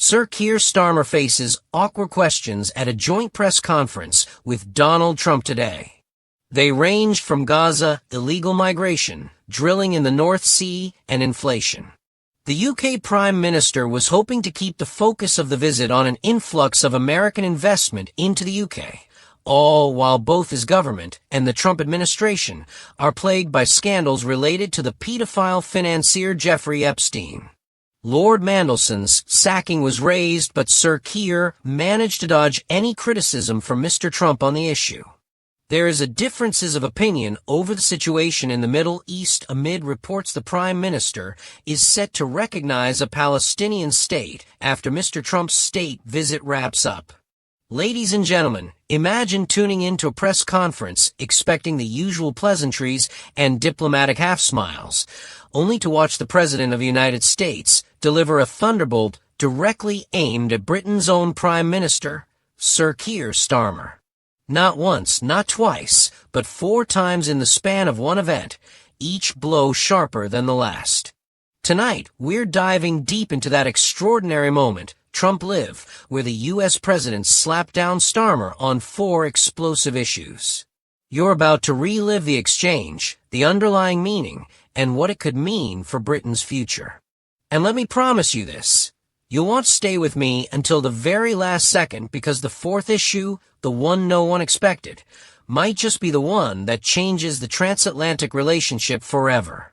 Sir Keir Starmer faces awkward questions at a joint press conference with Donald Trump today. They ranged from Gaza, illegal migration, drilling in the North Sea, and inflation. The UK Prime Minister was hoping to keep the focus of the visit on an influx of American investment into the UK, all while both his government and the Trump administration are plagued by scandals related to the pedophile financier Jeffrey Epstein. Lord Mandelson's sacking was raised, but Sir Keir managed to dodge any criticism from Mr. Trump on the issue. There is a differences of opinion over the situation in the Middle East amid reports the Prime Minister is set to recognize a Palestinian state after Mr. Trump's state visit wraps up. Ladies and gentlemen, imagine tuning into a press conference expecting the usual pleasantries and diplomatic half-smiles, only to watch the President of the United States deliver a thunderbolt directly aimed at Britain's own Prime Minister, Sir Keir Starmer. Not once, not twice, but 4 times in the span of one event, each blow sharper than the last. Tonight, we're diving deep into that extraordinary moment, Trump Live, where the U.S. President slapped down Starmer on 4 explosive issues. You're about to relive the exchange, the underlying meaning, and what it could mean for Britain's future. And let me promise you this. You'll want to stay with me until the very last second because the 4th issue, the one no one expected, might just be the one that changes the transatlantic relationship forever.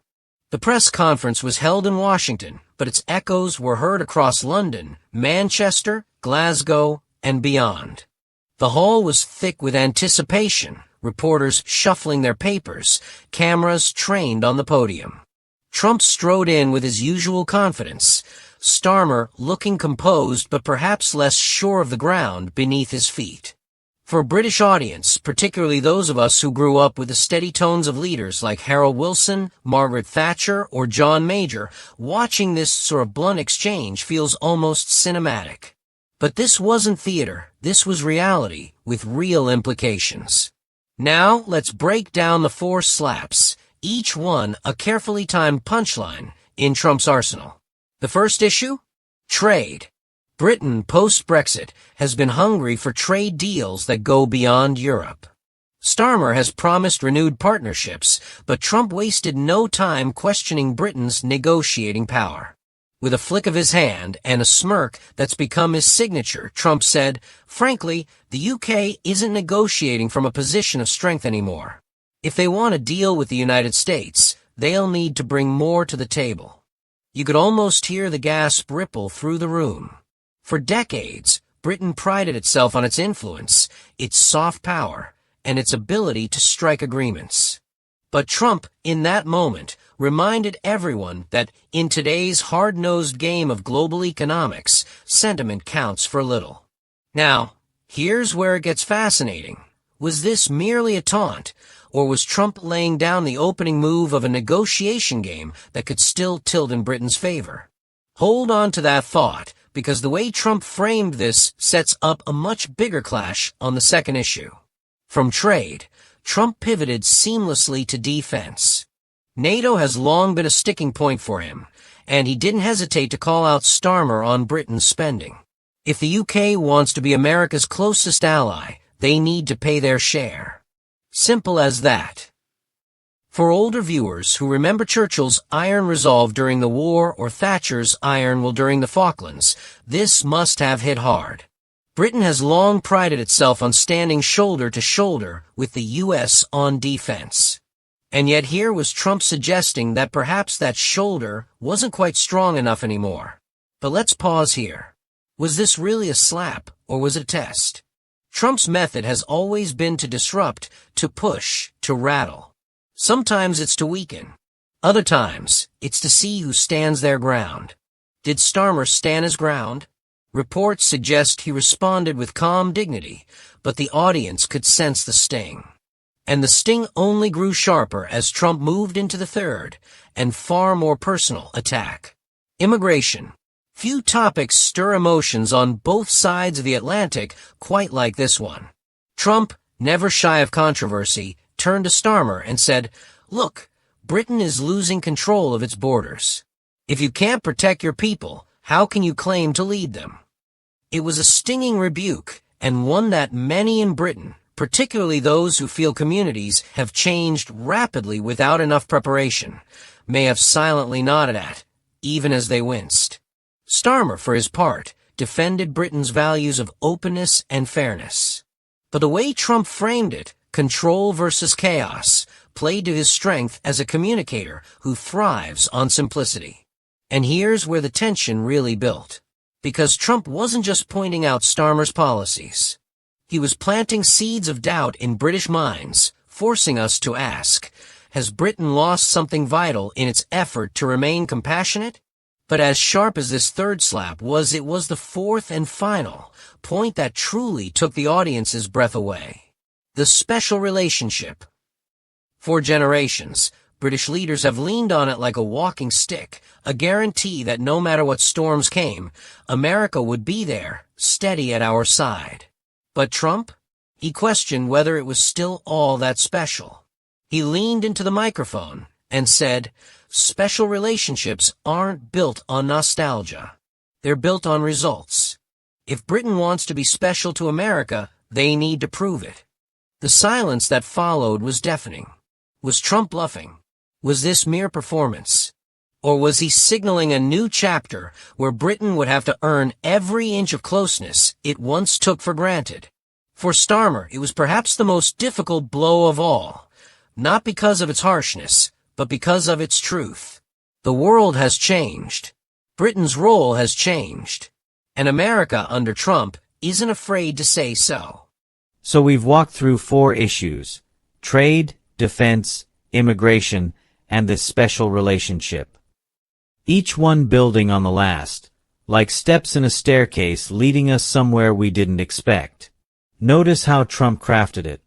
The press conference was held in Washington, but its echoes were heard across London, Manchester, Glasgow, and beyond. The hall was thick with anticipation, reporters shuffling their papers, cameras trained on the podium. Trump strode in with his usual confidence, Starmer looking composed but perhaps less sure of the ground beneath his feet. For a British audience, particularly those of us who grew up with the steady tones of leaders like Harold Wilson, Margaret Thatcher, or John Major, watching this sort of blunt exchange feels almost cinematic. But this wasn't theater, this was reality, with real implications. Now, let's break down the 4 slaps, each one a carefully timed punchline in Trump's arsenal. The first issue? Trade. Britain, post-Brexit, has been hungry for trade deals that go beyond Europe. Starmer has promised renewed partnerships, but Trump wasted no time questioning Britain's negotiating power. With a flick of his hand and a smirk that's become his signature, Trump said, "Frankly, the UK isn't negotiating from a position of strength anymore. If they want to deal with the United States, they'll need to bring more to the table." You could almost hear the gasp ripple through the room. For decades, Britain prided itself on its influence, its soft power, and its ability to strike agreements. But Trump, in that moment, reminded everyone that in today's hard-nosed game of global economics, sentiment counts for little. Now, here's where it gets fascinating. Was this merely a taunt, or was Trump laying down the opening move of a negotiation game that could still tilt in Britain's favor? Hold on to that thought, because the way Trump framed this sets up a much bigger clash on the second issue. From trade, Trump pivoted seamlessly to defense. NATO has long been a sticking point for him, and he didn't hesitate to call out Starmer on Britain's spending. If the UK wants to be America's closest ally, they need to pay their share. Simple as that. For older viewers who remember Churchill's iron resolve during the war or Thatcher's iron will during the Falklands, this must have hit hard. Britain has long prided itself on standing shoulder to shoulder with the U.S. on defense. And yet here was Trump suggesting that perhaps that shoulder wasn't quite strong enough anymore. But let's pause here. Was this really a slap, or was it a test? Trump's method has always been to disrupt, to push, to rattle. Sometimes it's to weaken. Other times, it's to see who stands their ground. Did Starmer stand his ground? Reports suggest he responded with calm dignity, but the audience could sense the sting. And the sting only grew sharper as Trump moved into the third, and far more personal, attack. Immigration. Few topics stir emotions on both sides of the Atlantic quite like this one. Trump, never shy of controversy, turned to Starmer and said, "Look, Britain is losing control of its borders. If you can't protect your people, How can you claim to lead them? It was a stinging rebuke, and one that many in Britain, particularly those who feel communities have changed rapidly without enough preparation, may have silently nodded at, even as they winced. Starmer, for his part, defended Britain's values of openness and fairness. But the way Trump framed it, control versus chaos, played to his strength as a communicator who thrives on simplicity. And here's where the tension really built. Because Trump wasn't just pointing out Starmer's policies. He was planting seeds of doubt in British minds, forcing us to ask, has Britain lost something vital in its effort to remain compassionate? But as sharp as this third slap was, it was the fourth and final point that truly took the audience's breath away. The special relationship. For generations, British leaders have leaned on it like a walking stick, a guarantee that no matter what storms came, America would be there, steady at our side. But Trump? He questioned whether it was still all that special. He leaned into the microphone and said, special relationships aren't built on nostalgia. They're built on results. If Britain wants to be special to America, they need to prove it. The silence that followed was deafening. Was Trump bluffing? Was this mere performance? Or was he signaling a new chapter where Britain would have to earn every inch of closeness it once took for granted? For Starmer, it was perhaps the most difficult blow of all, not because of its harshness, but because of its truth. The world has changed. Britain's role has changed. And America under Trump isn't afraid to say so. So we've walked through 4 issues: trade, defense, immigration, and this special relationship. Each one building on the last, like steps in a staircase leading us somewhere we didn't expect. Notice how Trump crafted it.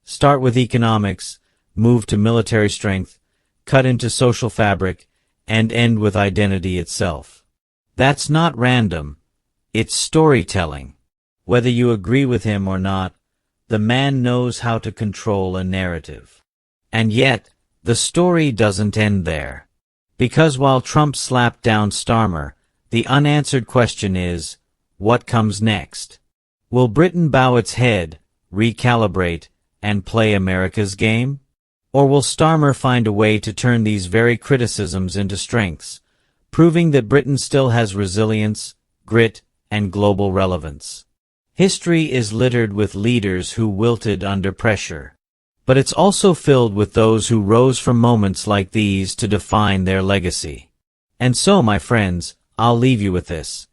Start with economics, move to military strength, cut into social fabric, and end with identity itself. That's not random. It's storytelling. Whether you agree with him or not, the man knows how to control a narrative. And yet, the story doesn't end there. Because while Trump slapped down Starmer, the unanswered question is, what comes next? Will Britain bow its head, recalibrate, and play America's game? Or will Starmer find a way to turn these very criticisms into strengths, proving that Britain still has resilience, grit, and global relevance? History is littered with leaders who wilted under pressure. But it's also filled with those who rose from moments like these to define their legacy. And so, my friends, I'll leave you with this.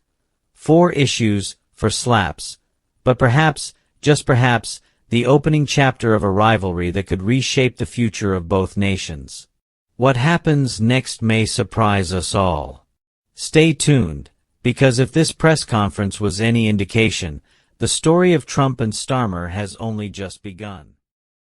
4 issues for slaps, but perhaps, just perhaps, the opening chapter of a rivalry that could reshape the future of both nations. What happens next may surprise us all. Stay tuned, because if this press conference was any indication, the story of Trump and Starmer has only just begun.